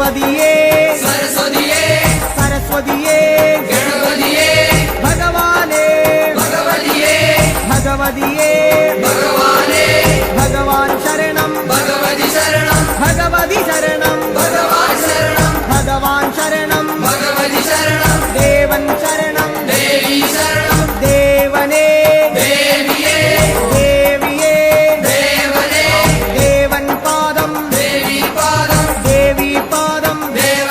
ഗണപതിയേ സരസ്വതിയേ സരസ്വതിയേ ഗണപതിയേ ഭഗവാനേ ഭഗവതിയേ ഭഗവതിയേ ഭഗവാനേ ഭഗവാൻ ശരണം ഭഗവതി ശരണം ഭഗവതി ശരണം ഭഗവാൻ ശരണം ഭഗവാൻ ശരണം ഭഗവതി ശരണം ദേവൻ ശരണം ദേവി ശരണം ദേവനേ ദേവിയേ ദേവിയേ ദേവനേ ദേവൻ പാദം ദേവി പാദം ദേവി പാദം ദേവ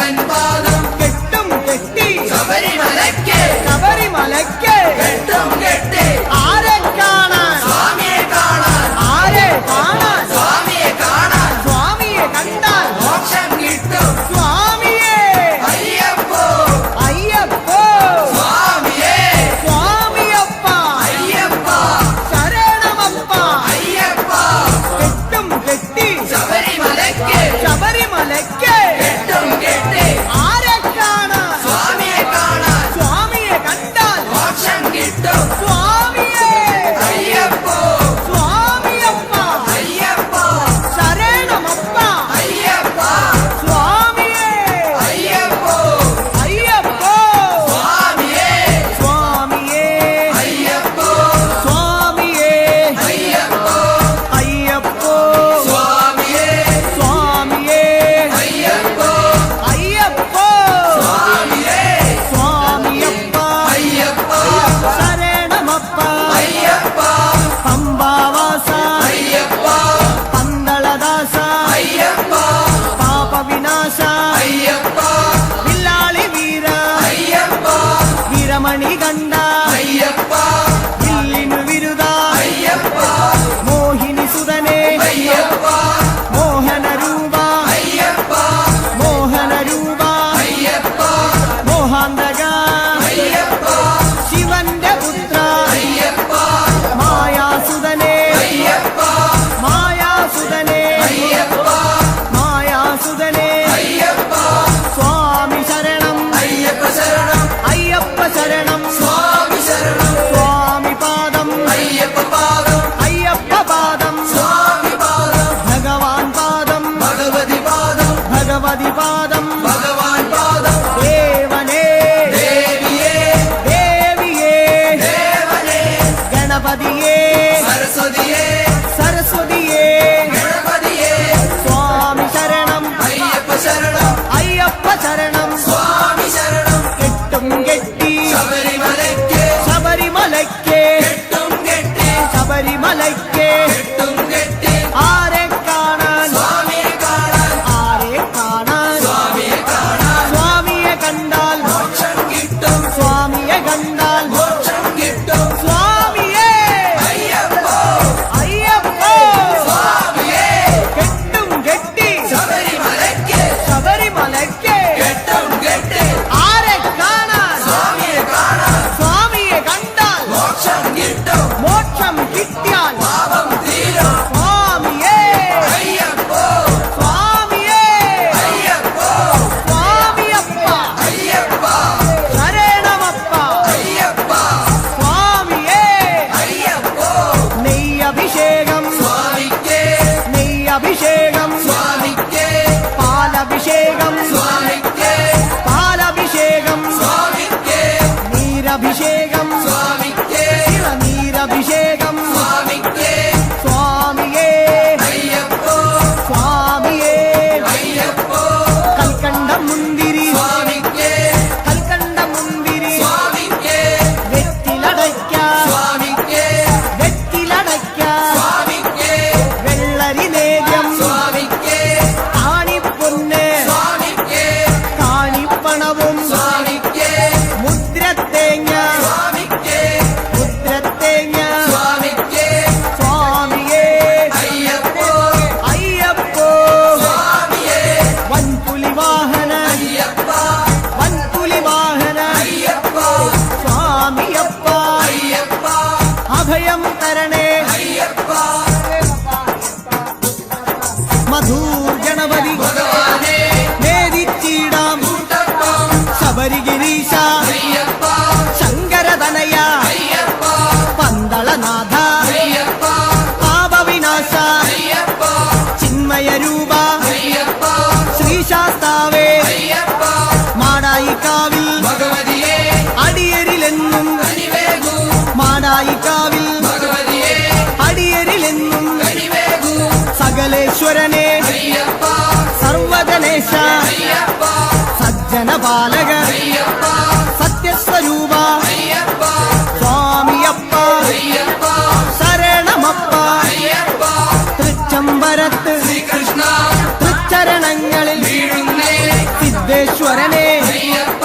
ശരണങ്ങളിൽ വീഴുന്നേ സിദ്ധേശ്വരനെ അയ്യപ്പ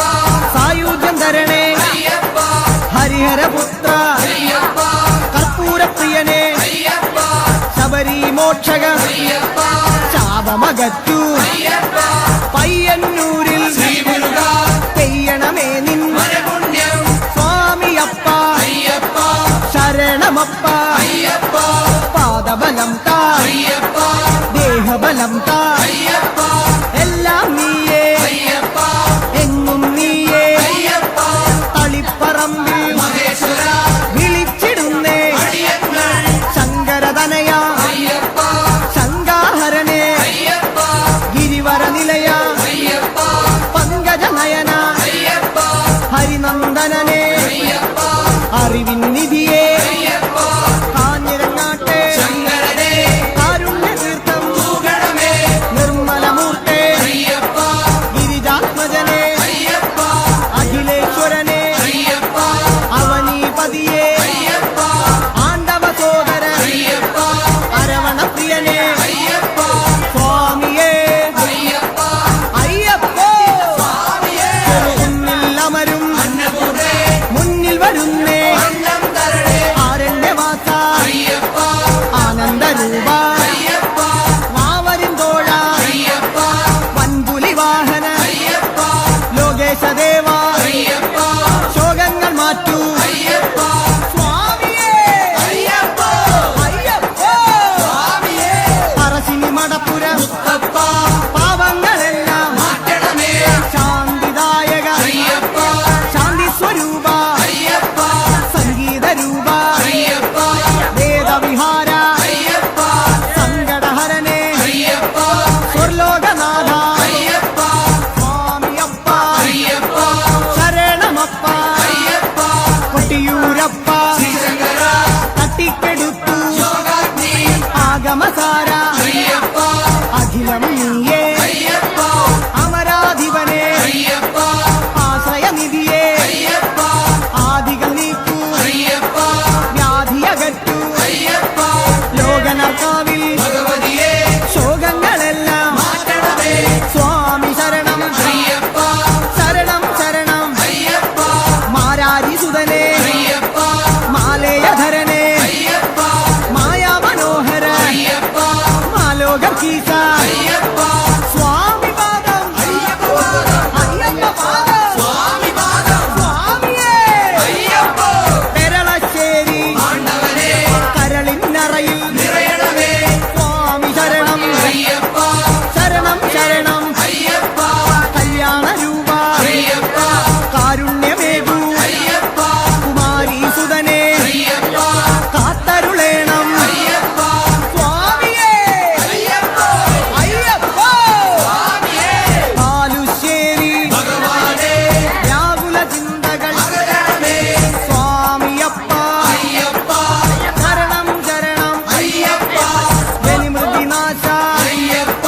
സായുജ്യം തരണേ അയ്യപ്പ ഹരിഹരപുത്ര അയ്യപ്പ കർപ്പൂരപ്രിയനെ അയ്യപ്പ ശബരി മോക്ഷക അയ്യപ്പ ശാപമകറ്റൂ അയ്യപ്പ പയ്യന്നൂരിൽ ശ്രീമുരുക പെയ്യണമേ നിൻ വരപുണ്യം സ്വാമിയപ്പ അയ്യപ്പ ശരണമപ്പ അയ്യപ്പ പാദബലം താ അയ്യപ്പ ദേഹബലം താ അയ്യപ്പ എല്ലാം നീയേ അയ്യപ്പ എങ്ങും നീയേ അയ്യപ്പ തളിപ്പറമ്പിൽ മഹേശ്വര വിളിച്ചിടുന്നേ അടിയങ്ങൾ ശങ്കരതനയ അയ്യപ്പ ശങ്കാഹരനെ അയ്യപ്പ ഗിരിവര നിലയ അയ്യപ്പ പങ്കജനയന അയ്യപ്പ ഹരിനന്ദനനെ അയ്യപ്പ അറിവിൻ നിധിയെ അയ്യപ്പ കാഞ്ഞിരങ്ങാട്ടെ ശങ്കരനെ കാരുണ്യ തീർത്ഥം പൂഗണമേ നിർമ്മലമൂർത്തെ അയ്യപ്പ ഗിരിജാത്മജനെ അയ്യപ്പ അഖിലേശ്വരനെ അയ്യപ്പ അവനീപതിയെ അയ്യപ്പ ആണ്ടവ സോദര അയ്യപ്പ അരവണപ്രിയനെ അയ്യപ്പ സ്വാമിയേ അയ്യപ്പ അയ്യപ്പോ സ്വാമിയേ മുന്നിൽ അമരും അന്നപൂർണേ മുന്നിൽ വരുന്നേ അന്നം തരണേ ആരണ്യവാസ അയ്യപ്പ ആനന്ദരൂപ അയ്യപ്പ വാവരും തോഴ അയ്യപ്പ വൻപുലി വാഹന അയ്യപ്പ ലോകേശദേവ അയ്യപ്പ ശോകങ്ങൾ മാറ്റൂ അയ്യപ്പ സ്വാമിയേ അയ്യപ്പ അയ്യപ്പോ സ്വാമിയേ പറശ്ശിനി മടപ്പുരം മുത്തപ്പ പാവങ്ങളെല്ലാം മാറ്റണമേ ശാന്തിദായക അയ്യപ്പ ശാന്തി സ്വരൂപ അയ്യപ്പ സംഗീതരൂപ അയ്യപ്പ വേദവിഹാര അയ്യപ്പ സങ്കടഹരനെ അയ്യപ്പ സ്വർലോകനാഥ അയ്യപ്പ സ്വാമിയപ്പ അയ്യപ്പ ശരണമപ്പ അയ്യപ്പ കൊട്ടിയൂരപ്പ ശ്രീശങ്കര തട്ടിക്കെടുത്തു യോഗാഗ്നി ആഗമസാര അയ്യപ്പ അഖിലം നീയേ അയ്യപ്പ അമരാധിപനെ അയ്യപ്പ ആശ്രയനിധിയെ അയ്യപ്പ ആദികൾ നീക്കൂ അയ്യപ്പ വ്യാധിയകറ്റൂ അയ്യപ്പ ലോകനർക്കാവിൽ ഭഗവതിയെ ശോകങ്ങളെല്ലാം മാറ്റണമേ സ്വാമി ശരണം അയ്യപ്പ ശരണം ശരണം അയ്യപ്പ മാരാരിസുതനെ അയ്യപ്പ മാലേയധരനെ അയ്യപ്പ മായാമനോഹര അയ്യപ്പ മാലോകീശ അയ്യപ്പ സ്വാമി പാദം അയ്യപ്പ പാദം സ്വാമി പാദം സ്വാമിയേ അയ്യപ്പ പെരളശ്ശേരി ആണ്ടവനെ കരളിന്നറയിൽ നിറയണമേ സ്വാമി ശരണം അയ്യപ്പ ശരണം ശരണം അയ്യപ്പ കല്യാണരൂപ അയ്യപ്പ കാരുണ്യമേകൂ അയ്യപ്പ കുമാരീസുതനെ അയ്യപ്പ കാത്തരുളേണം അയ്യപ്പ സ്വാമിയേ അയ്യപ്പ അയ്യപ്പ സ്വാമിയേ പാലുശ്ശേരി ഭഗവാനേ വ്യാകുല ചിന്തകൾ അകരണമേ സ്വാമിയപ്പ അയ്യപ്പ ശരണം ശരണം അയ്യപ്പ ജനിമൃതിനാശ അയ്യപ്പ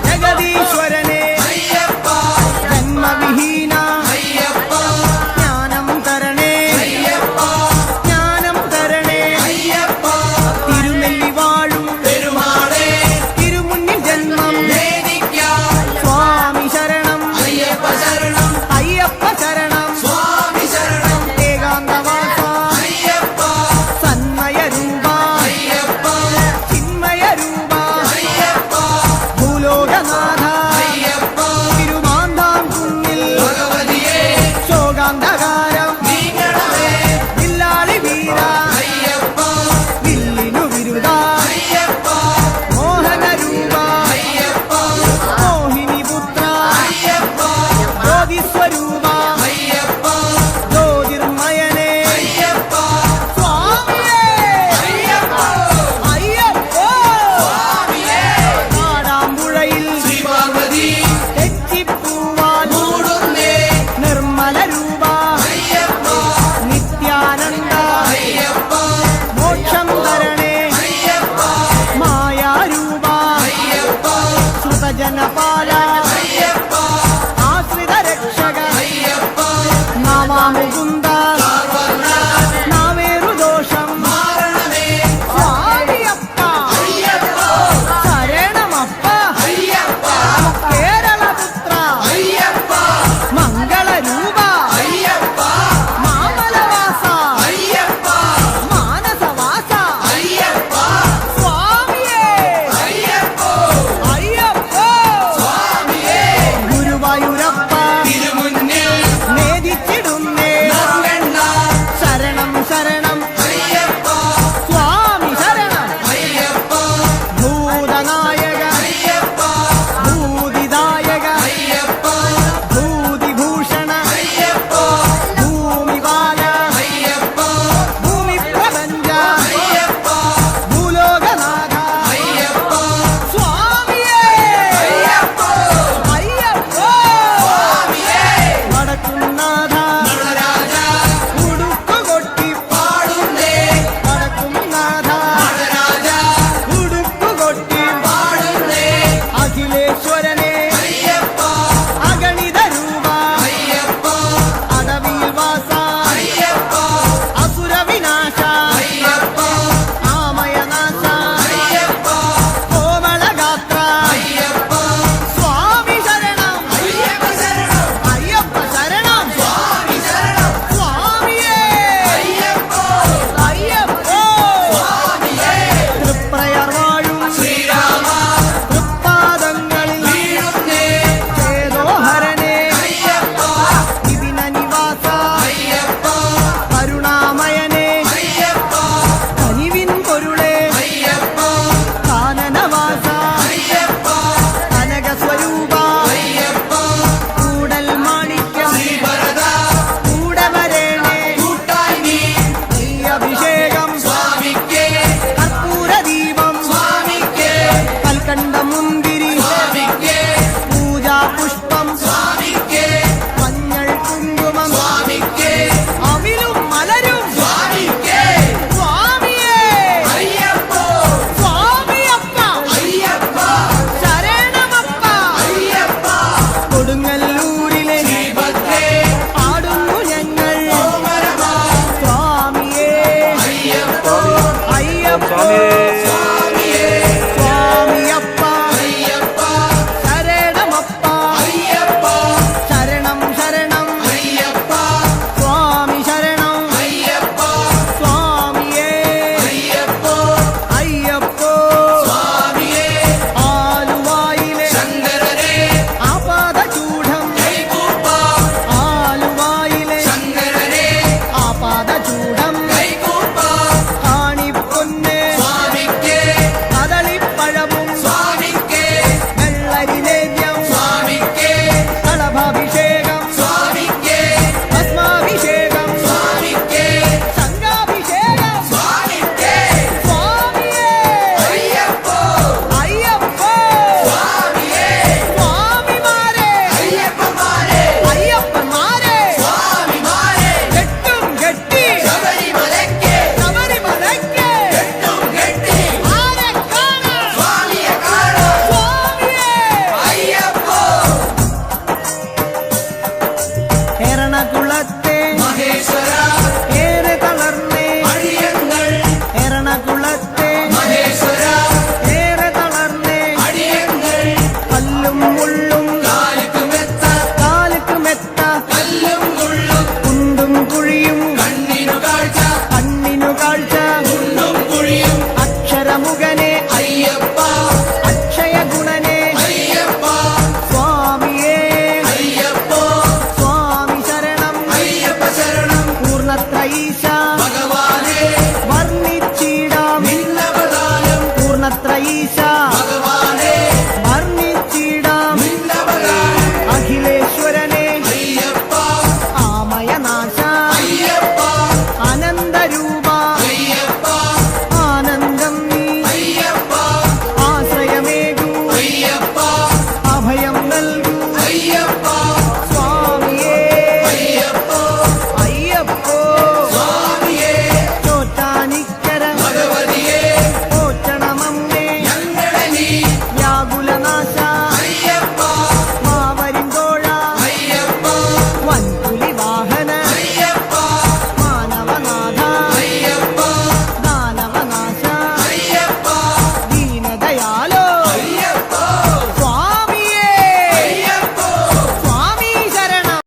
ജഗദീശ്വരനെ അയ്യപ്പ ജന്മവിഹീന അയ്യപ്പ ജ്ഞാനം തരണേ അയ്യപ്പ ജ്ഞാനം തരണേ അയ്യപ്പ തിരുനെല്ലി വാഴും പെരുമാളേ തിരുമുന്നിൽ ജന്മം വേദിക്കാം സ്വാമി ശരണം അയ്യപ്പ ശരണം അയ്യപ്പ ശരണം സ്വാമി ശരണം ഏകാന്തവാസ അയ്യപ്പ സന്മയരൂപ അയ്യപ്പ ചിന്മയരൂപ അയ്യപ്പ ഭൂലോകനാഥ അയ്യപ്പ തിരുമാന്താം കുന്നിൽ ഭഗവതിയെ ശോകാന്ധകാരം നീങ്ങണമേ വില്ലാളി വീര അയ്യപ്പ വില്ലിനു വിരുദ അയ്യപ്പ മോഹനരൂപ അയ്യപ്പ മോഹിനി പുത്ര അയ്യപ്പ ജ്യോതിസ്വരൂപ അയ്യപ്പ ജ്യോതിർമയനെ അയ്യപ്പ സ്വാമിയേ അയ്യപ്പ അയ്യപ്പോ സ്വാമിയേ കാടാമ്പുഴയിൽ ശ്രീപാർവതി തെച്ചിപ്പൂവാൻ മൂടുന്നേ നിർമ്മലരൂപ അയ്യപ്പ നിത്യാനന്ദ അയ്യപ്പ മോക്ഷം തരണേ അയ്യപ്പ മായാരൂപ അയ്യപ്പ ശ്രുതജനപാല അയ്യപ്പ ആശ്രിത രക്ഷക അയ്യപ്പ നാമാമുകുന്ദ